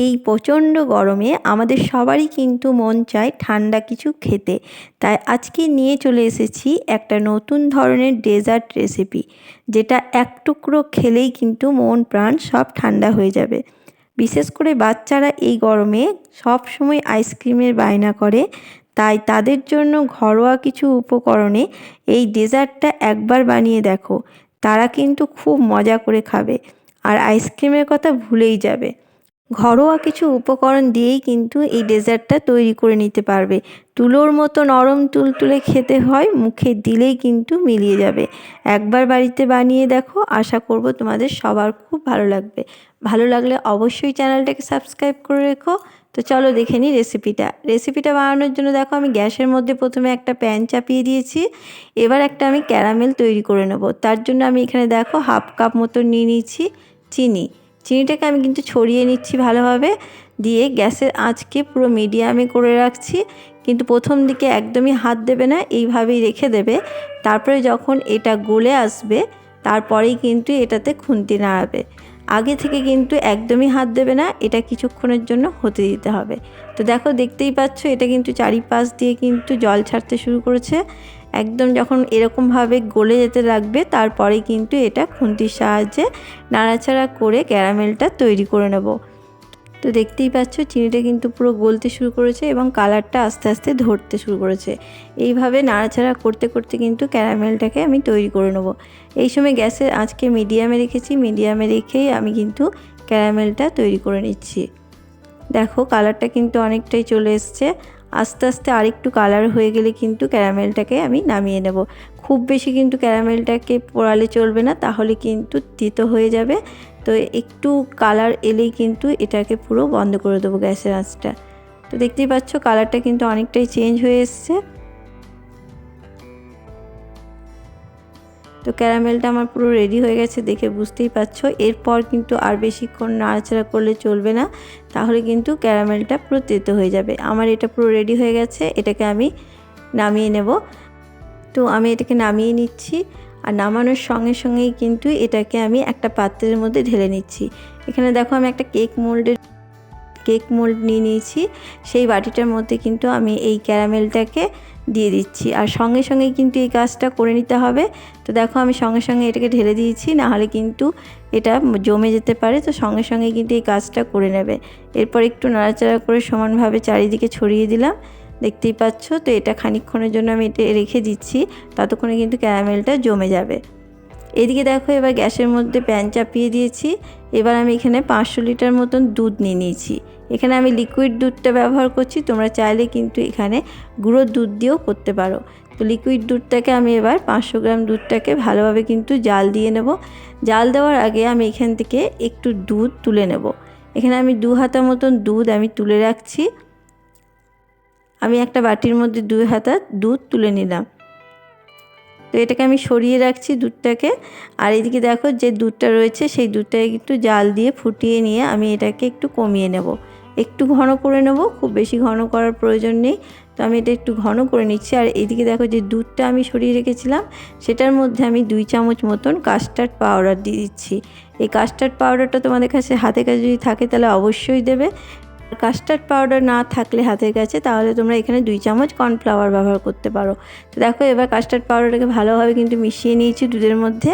এই প্রচণ্ড গরমে আমাদের সবারই কিন্তু মন চায় ঠান্ডা কিছু খেতে। তাই আজকে নিয়ে চলে এসেছি একটা নতুন ধরনের ডেজার্ট রেসিপি, যেটা এক টুকরো খেলেই কিন্তু মন প্রাণ সব ঠান্ডা হয়ে যাবে। বিশেষ করে বাচ্চারা এই গরমে সব সময় আইসক্রিমের বায়না করে, তাই তাদের জন্য ঘরোয়া কিছু উপকরণে এই ডেজার্টটা একবার বানিয়ে দেখো। তারা কিন্তু খুব মজা করে খাবে আর আইসক্রিমের কথা ভুলেই যাবে। ঘরোয়া কিছু উপকরণ দিয়েই কিন্তু এই ডেজার্টটা তৈরি করে নিতে পারবে। তুলোর মতো নরম তুলতুলে খেতে হয়, মুখে দিলেই কিন্তু মিলিয়ে যাবে। একবার বাড়িতে বানিয়ে দেখো, আশা করব তোমাদের সবার খুব ভালো লাগবে। ভালো লাগলে অবশ্যই চ্যানেলটাকে সাবস্ক্রাইব করে রেখো। তো চলো দেখে নিই রেসিপিটা বানানোর জন্য দেখো, আমি গ্যাসের মধ্যে প্রথমে একটা প্যান চাপিয়ে দিয়েছি। এবার একটা আমি ক্যারামেল তৈরি করে নেব। তার জন্য আমি এখানে দেখো 1/2 কাপ মতো নিয়ে নিয়েছি চিনিটাকে আমি কিন্তু ছড়িয়ে নিচ্ছি ভালোভাবে, দিয়ে গ্যাসের আঁচকে পুরো মিডিয়ামে করে রাখছি। কিন্তু প্রথম দিকে একদমই হাত দেবে না, এইভাবেই রেখে দেবে। তারপরে যখন এটা গলে আসবে, তারপরেই কিন্তু এটাতে খুন্তি নাড়াবে। আগে থেকে কিন্তু একদমই হাত দেবে না, এটা কিছুক্ষণের জন্য হতে দিতে হবে। তো দেখো, দেখতেই পাচ্ছ এটা কিন্তু চারিপাশ দিয়ে কিন্তু জল ছাড়তে শুরু করেছে। একদম যখন এরকমভাবে গলে যেতে লাগবে, তারপরেই কিন্তু এটা খুন্তির সাহায্যে নাড়াচাড়া করে ক্যারামেলটা তৈরি করে নেব। তো দেখতেই পাচ্ছ চিনিটা কিন্তু পুরো গলতে শুরু করেছে এবং কালারটা আস্তে আস্তে ধরতে শুরু করেছে। এইভাবে নাড়াচাড়া করতে করতে কিন্তু ক্যারামেলটাকে আমি তৈরি করে নেব। এই সময় গ্যাসের আঁচকে মিডিয়ামে রেখেছি, মিডিয়ামে রেখেই আমি কিন্তু ক্যারামেলটা তৈরি করে নিচ্ছি। দেখো কালারটা কিন্তু অনেকটাই চলে এসছে। আস্তে আস্তে আরেকটু কালার হয়ে গেলে কিন্তু ক্যারামেলটাকে আমি নামিয়ে নেব। খুব বেশি কিন্তু ক্যারামেলটাকে পোড়ালে চলবে না, তাহলে কিন্তু তিতো হয়ে যাবে। তো একটু কালার এলেই কিন্তু এটাকে পুরো বন্ধ করে দেবো গ্যাসের আঁচটা। তো দেখতেই পাচ্ছ কালারটা কিন্তু অনেকটাই চেঞ্জ হয়ে এসছে। তো ক্যারামেলটা আমার পুরো রেডি হয়ে গেছে, দেখে বুঝতেই পারছো। এরপর কিন্তু আর বেশিক্ষণ নাড়াচাড়া করলে চলবে না, তাহলে কিন্তু ক্যারামেলটা পুরো তেতো হয়ে যাবে। আমার এটা পুরো রেডি হয়ে গেছে, এটাকে আমি নামিয়ে নেব। তো আমি এটাকে নামিয়ে নিচ্ছি, আর নামানোর সঙ্গে সঙ্গেই কিন্তু এটাকে আমি একটা পাত্রের মধ্যে ঢেলে নিচ্ছি। এখানে দেখো আমি একটা কেক মোল্ড নিয়ে নিয়েছি। সেই বাটিটার মধ্যে কিন্তু আমি এই ক্যারামেলটাকে দিয়ে দিচ্ছি, আর সঙ্গে সঙ্গে কিন্তু এই কাজটা করে নিতে হবে। তো দেখো আমি সঙ্গে সঙ্গে এটাকে ঢেলে দিয়েছি, নাহলে কিন্তু এটা জমে যেতে পারে। তো সঙ্গে সঙ্গে কিন্তু এই কাজটা করে নেবে। এরপর একটু নাড়াচাড়া করে সমানভাবে চারিদিকে ছড়িয়ে দিলাম, দেখতেই পাচ্ছ। তো এটা খানিকক্ষণের জন্য আমি এটা রেখে দিচ্ছি, ততক্ষণে কিন্তু ক্যারামেলটা জমে যাবে। এদিকে দেখো এবার গ্যাসের মধ্যে প্যান চাপিয়ে দিয়েছি। এবার আমি এখানে 500 লিটার মতন দুধ নিয়ে নিয়েছি। এখানে আমি লিকুইড দুধটা ব্যবহার করছি, তোমরা চাইলে কিন্তু এখানে গুঁড়োর দুধ দিয়েও করতে পারো। তো লিকুইড দুধটাকে আমি এবার 500 গ্রাম দুধটাকে ভালোভাবে কিন্তু জাল দিয়ে নেব। জাল দেওয়ার আগে আমি এখান থেকে একটু দুধ তুলে নেব। এখানে আমি 2 হাতা মতন দুধ আমি তুলে রাখছি। আমি একটা বাটির মধ্যে 2 হাতা দুধ তুলে নিলাম। তো এটাকে আমি সরিয়ে রাখছি দুধটাকে। আর এদিকে দেখো যে দুধটা রয়েছে, সেই দুধটাকে একটু জাল দিয়ে ফুটিয়ে নিয়ে আমি এটাকে একটু কমিয়ে নেব, একটু ঘন করে নেব। খুব বেশি ঘন করার প্রয়োজন নেই। তো আমি এটা একটু ঘন করে নিচ্ছি। আর এদিকে দেখো যে দুধটা আমি সরিয়ে রেখেছিলাম, সেটার মধ্যে আমি 2 চামচ মতন কাস্টার্ড পাউডার দিয়ে দিচ্ছি। এই কাস্টার্ড পাউডারটা তোমাদের কাছে হাতের কাছে যদি থাকে তাহলে অবশ্যই দেবে। কাস্টার্ড পাউডার না থাকলে হাতের কাছে, তাহলে তোমরা এখানে 2 চামচ কর্নফ্লাওয়ার ব্যবহার করতে পারো। তো দেখো এবার কাস্টার্ড পাউডারটাকে ভালোভাবে কিন্তু মিশিয়ে নিয়েছি দুধের মধ্যে।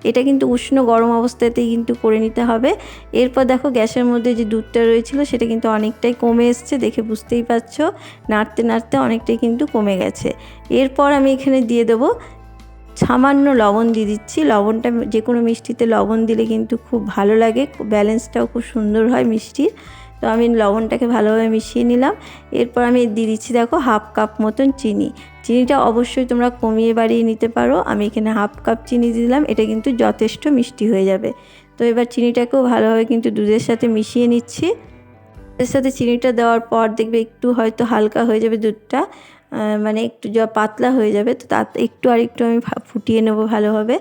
এটা কিন্তু উষ্ণ গরম অবস্থাতেই কিন্তু করে নিতে হবে। এরপর দেখো গ্যাসের মধ্যে যে দুধটা রয়েছিল সেটা কিন্তু অনেকটাই কমে এসছে, দেখে বুঝতেই পারছো। নাড়তে নাড়তে অনেকটাই কিন্তু কমে গেছে। এরপর আমি এখানে দিয়ে দেবো সামান্য লবণ দিয়ে দিচ্ছি। লবণটা যে কোনো মিষ্টিতে লবণ দিলে কিন্তু খুব ভালো লাগে, ব্যালেন্সটাও খুব সুন্দর হয় মিষ্টির। তো আমি লবণটাকে ভালোভাবে মিশিয়ে নিলাম। এরপর আমি দিয়ে দিচ্ছি দেখো 1/2 কাপ মতন চিনিটা অবশ্যই তোমরা কমিয়ে বাড়িয়ে নিতে পারো। আমি এখানে 1/2 কাপ চিনি দিলাম, এটা কিন্তু যথেষ্ট মিষ্টি হয়ে যাবে। তো এবার চিনিটাকেও ভালোভাবে কিন্তু দুধের সাথে মিশিয়ে নিচ্ছি। এর সাথে চিনিটা দেওয়ার পর দেখবে একটু হয়তো হালকা হয়ে যাবে দুধটা, মানে একটু যা পাতলা হয়ে যাবে। তো তাতে একটু আমি ফুটিয়ে নেব ভালোভাবে।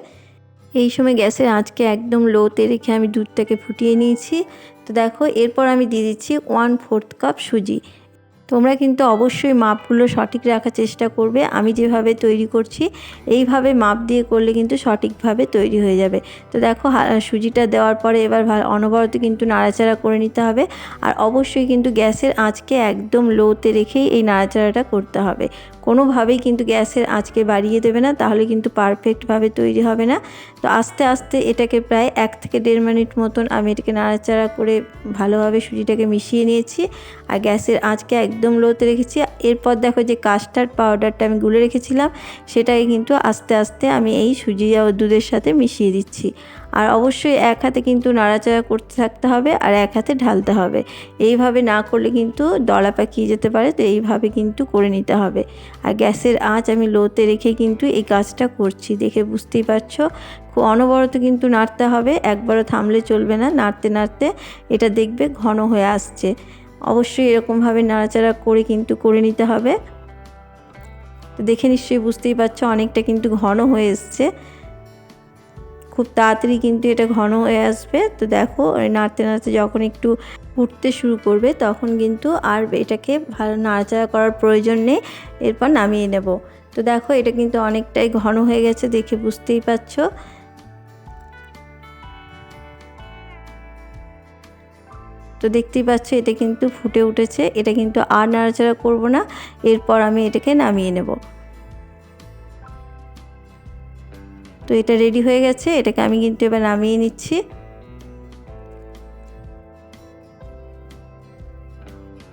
এই সময় গ্যাসের আঁচকে একদম লোতে রেখে আমি দুধটাকে ফুটিয়ে নিয়েছি। তো দেখো এরপর আমি দিয়ে দিচ্ছি 1/4 কাপ সুজি। তো তোমরা কিন্তু অবশ্যই মাপগুলো সঠিক রাখার চেষ্টা করবে। আমি যেভাবে তৈরি করছি এইভাবে মাপ দিয়ে করলে কিন্তু সঠিকভাবে তৈরি হয়ে যাবে। তো দেখো সুজিটা দেওয়ার পরে এবার অনবরত কিন্তু নাড়াচাড়া করে নিতে হবে। আর অবশ্যই কিন্তু গ্যাসের আঁচকে একদম লোতে রেখেই এই নাড়াচাড়াটা করতে হবে। কোনোভাবেই কিন্তু গ্যাসের আঁচকে বাড়িয়ে দেবে না, তাহলে কিন্তু পারফেক্টভাবে তৈরি হবে না। তো আস্তে আস্তে এটাকে প্রায় 1 থেকে 1.5 মিনিট মতন আমি এটাকে নাড়াচাড়া করে ভালোভাবে সুজিটাকে মিশিয়ে নিয়েছি। আর গ্যাসের আঁচকে একদম লোতে রেখেছি। এরপর দেখো যে কাস্টার্ড পাউডারটা আমি গুলে রেখেছিলাম সেটাকে কিন্তু আস্তে আস্তে আমি এই সুজি আর দুধের সাথে মিশিয়ে দিচ্ছি। আর অবশ্যই এক হাতে কিন্তু নাড়াচাড়া করতে থাকতে হবে আর এক হাতে ঢালতে হবে। এইভাবে না করলে কিন্তু দলা পাকিয়ে যেতে পারে, তো এইভাবে কিন্তু করে নিতে হবে। আর গ্যাসের আঁচ আমি লোতে রেখে কিন্তু এই কাজটা করছি, দেখে বুঝতেই পারছো। খুব অনবরত কিন্তু নাড়তে হবে, একবারও থামলে চলবে না। নাড়তে নাড়তে এটা দেখবে ঘন হয়ে আসছে। অবশ্যই এরকমভাবে নাড়াচাড়া করে কিন্তু করে নিতে হবে। তো দেখে নিশ্চয়ই বুঝতেই পারছো অনেকটা কিন্তু ঘন হয়ে এসছে। খুব তাড়াতাড়ি কিন্তু এটা ঘন হয়ে আসবে। তো দেখো নাড়তে নাড়তে যখন একটু ফুটতে শুরু করবে তখন কিন্তু আর এটাকে ভালো নাড়াচাড়া করার প্রয়োজন নেই, এরপর নামিয়ে নেব। তো দেখো এটা কিন্তু অনেকটাই ঘন হয়ে গেছে, দেখে বুঝতেই পারছো। তো দেখতেই পাচ্ছ এটা কিন্তু ফুটে উঠেছে। এটা কিন্তু আর নাড়াচাড়া করব না, এরপর আমি এটাকে নামিয়ে নেব। তো এটা রেডি হয়ে গেছে, এটাকে আমি কিন্তু এবার নামিয়ে নিচ্ছি।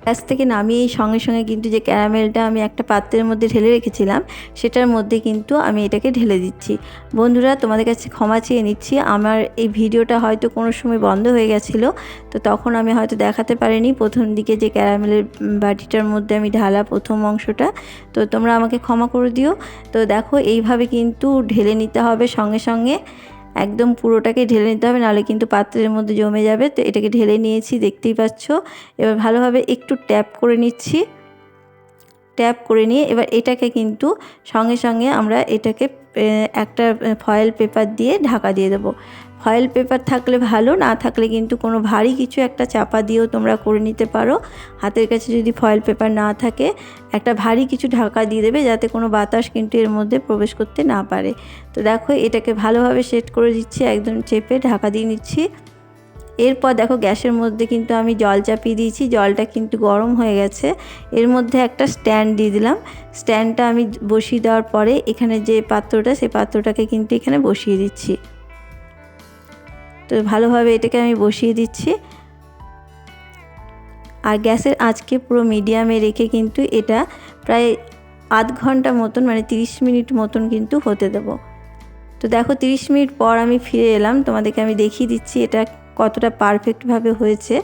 গ্যাস থেকে নামিয়ে সঙ্গে সঙ্গে কিন্তু যে ক্যারামেলটা আমি একটা পাত্রের মধ্যে ঢেলে রেখেছিলাম সেটার মধ্যে কিন্তু আমি এটাকে ঢেলে দিচ্ছি। বন্ধুরা তোমাদের কাছে ক্ষমা চেয়ে নিচ্ছি, আমার এই ভিডিওটা হয়তো কোনো সময় বন্ধ হয়ে গেছিলো, তো তখন আমি হয়তো দেখাতে পারিনি প্রথম দিকে যে ক্যারামেলের বাটিটার মধ্যে আমি ঢালা প্রথম অংশটা। তো তোমরা আমাকে ক্ষমা করে দিও। তো দেখো এইভাবে কিন্তু ঢেলে নিতে হবে, সঙ্গে সঙ্গে একদম পুরোটাকে ঢেলে নিতে হবে, নাহলে কিন্তু পাত্রের মধ্যে জমে যাবে। তো এটাকে ঢেলে নিয়েছি, দেখতেই পাচ্ছ। এবার ভালোভাবে একটু ট্যাপ করে নিচ্ছি। ট্যাপ করে নিয়ে এবার এটাকে কিন্তু সঙ্গে সঙ্গে আমরা এটাকে একটা ফয়েল পেপার দিয়ে ঢাকা দিয়ে দেবো। ফয়েল পেপার থাকলে ভালো, না থাকলে কিন্তু কোনো ভারী কিছু একটা চাপা দিয়েও তোমরা করে নিতে পারো। হাতের কাছে যদি ফয়েল পেপার না থাকে একটা ভারী কিছু ঢাকা দিয়ে দেবে, যাতে কোনো বাতাস কিন্তু এর মধ্যে প্রবেশ করতে না পারে। তো দেখো এটাকে ভালোভাবে সেট করে দিচ্ছি, একদম চেপে ঢাকা দিয়ে নিচ্ছি। এরপর দেখো গ্যাসের মধ্যে কিন্তু আমি জল চাপিয়ে দিয়েছি, জলটা কিন্তু গরম হয়ে গেছে। এর মধ্যে একটা স্ট্যান্ড দিয়ে দিলাম। স্ট্যান্ডটা আমি বসিয়ে দেওয়ার পরে এখানে যে পাত্রটা, সেই পাত্রটাকে কিন্তু এখানে বসিয়ে দিচ্ছি। তো ভালোভাবে এটাকে আমি বসিয়ে দিচ্ছি। আর গ্যাসের আঁচকে পুরো মিডিয়ামে রেখে কিন্তু এটা প্রায় আধ ঘন্টা মতন, মানে 30 মিনিট মতন কিন্তু হতে দেবো। তো দেখো 30 মিনিট পর আমি ফিরে এলাম, তোমাদেরকে আমি দেখিয়ে দিচ্ছি এটা কতটা পারফেক্টভাবে হয়েছে।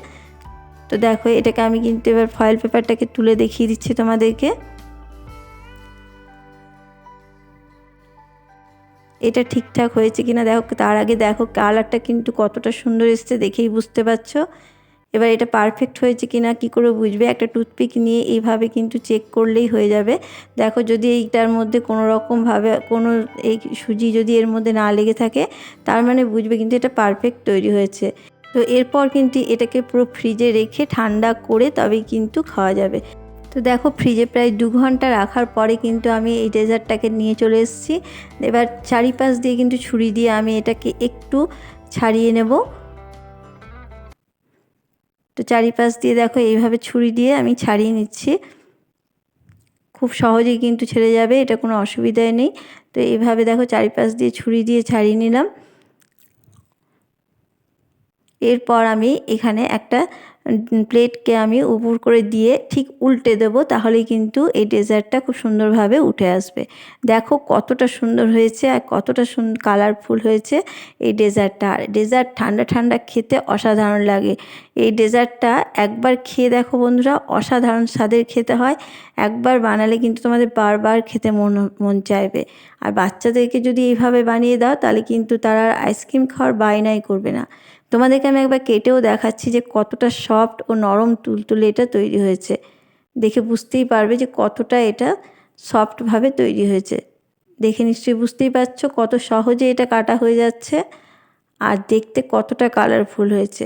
তো দেখো এটাকে আমি কিন্তু এবার ফয়েল পেপারটাকে তুলে দেখিয়ে দিচ্ছি তোমাদেরকে। এটা ঠিকঠাক হয়েছে কিনা দেখো। তার আগে দেখো কালারটা কিন্তু কতটা সুন্দর এসছে, দেখেই বুঝতে পারছো। এবার এটা পারফেক্ট হয়েছে কিনা কি করে বুঝবে, একটা টুথপিক নিয়ে এইভাবে কিন্তু চেক করলেই হয়ে যাবে। দেখো যদি এইটার মধ্যে কোনো রকমভাবে কোনো এই সুজি যদি এর মধ্যে না লেগে থাকে, তার মানে বুঝবে কিন্তু এটা পারফেক্ট তৈরি হয়েছে। তো এরপর কিন্তু এটাকে পুরো ফ্রিজে রেখে ঠান্ডা করে তবেই কিন্তু খাওয়া যাবে। তো দেখো ফ্রিজে প্রায় 2 ঘন্টা রাখার পরে কিন্তু আমি এই ডেজার্টটাকে নিয়ে চলে এসেছি। এবার চারিপাশ দিয়ে কিন্তু ছুরি দিয়ে আমি এটাকে একটু ছাড়িয়ে নেব। তো চারিপাশ দিয়ে দেখো এইভাবে ছুরি দিয়ে আমি ছাড়িয়ে নিচ্ছি। খুব সহজেই কিন্তু ছেড়ে যাবে, এটা কোনো অসুবিধাই নেই। তো এইভাবে দেখো চারিপাশ দিয়ে ছুরি দিয়ে ছাড়িয়ে নিলাম। এরপর আমি এখানে একটা প্লেটকে আমি উপর করে দিয়ে ঠিক উল্টে দেবো, তাহলেই কিন্তু এই ডেজার্টটা খুব সুন্দরভাবে উঠে আসবে। দেখো কতটা সুন্দর হয়েছে আর কতটা সুন্দর কালারফুল হয়েছে এই ডেজার্টটা। আর ডেজার্ট ঠান্ডা ঠান্ডা খেতে অসাধারণ লাগে। এই ডেজার্টটা একবার খেয়ে দেখো বন্ধুরা, অসাধারণ স্বাদের খেতে হয়। একবার বানালে কিন্তু তোমাদের বারবার খেতে মন চাইবে। আর বাচ্চাদেরকে যদি এইভাবে বানিয়ে দাও তাহলে কিন্তু তারা আইসক্রিম খাওয়ার বায়নাই করবে না। তোমাদেরকে আমি একবার কেটেও দেখাচ্ছি যে কতটা সফট ও নরম তুলতুলে এটা তৈরি হয়েছে। দেখে বুঝতেই পারবে যে কতটা এটা সফটভাবে তৈরি হয়েছে। দেখে নিশ্চয়ই বুঝতেই পারছো কত সহজে এটা কাটা হয়ে যাচ্ছে আর দেখতে কতটা কালারফুল হয়েছে।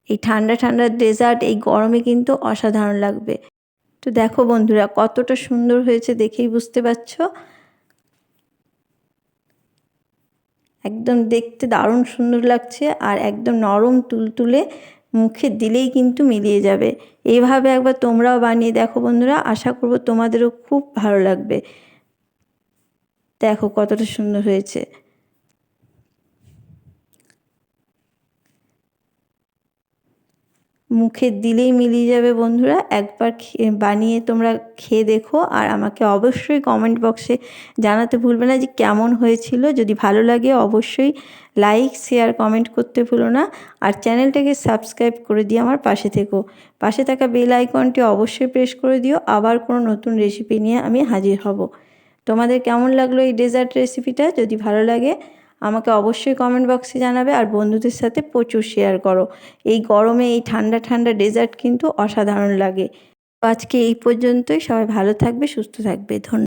এই ঠান্ডা ঠান্ডা ডেজার্ট এই গরমে কিন্তু অসাধারণ লাগবে। তো দেখো বন্ধুরা কতটা সুন্দর হয়েছে দেখেই বুঝতে পারছো। একদম দেখতে দারুণ সুন্দর লাগছে আর একদম নরম তুলতুলে, মুখে দিলেই কিন্তু মিলিয়ে যাবে। এইভাবে একবার তোমরাও বানিয়ে দেখো বন্ধুরা, আশা করব তোমাদেরও খুব ভালো লাগবে। দেখো কতটা সুন্দর হয়েছে। মুখে দিলেই মিলিয়ে যাবে বন্ধুরা। একবার বানিয়ে তোমরা খেয়ে দেখো আর আমাকে অবশ্যই কমেন্ট বক্সে জানাতে ভুলবে না যে কেমন হয়েছিল। যদি ভালো লাগে অবশ্যই লাইক শেয়ার কমেন্ট করতে ভুলো না। আর চ্যানেলটাকে সাবস্ক্রাইব করে দিয়ে আমার পাশে থেকো। পাশে থাকা বেল আইকনটি অবশ্যই প্রেস করে দিও। আবার কোনো নতুন রেসিপি নিয়ে আমি হাজির হব। তোমাদের কেমন লাগলো এই ডেজার্ট রেসিপিটা? যদি ভালো লাগে আমাকে অবশ্যই কমেন্ট বক্সে জানাবে আর বন্ধুদের সাথে প্রচুর শেয়ার করো। এই গরমে এই ঠান্ডা ঠান্ডা ডেজার্ট কিন্তু অসাধারণ লাগে। আজকে এই পর্যন্তই। সবাই ভালো থাকবে, সুস্থ থাকবে। ধন্যবাদ।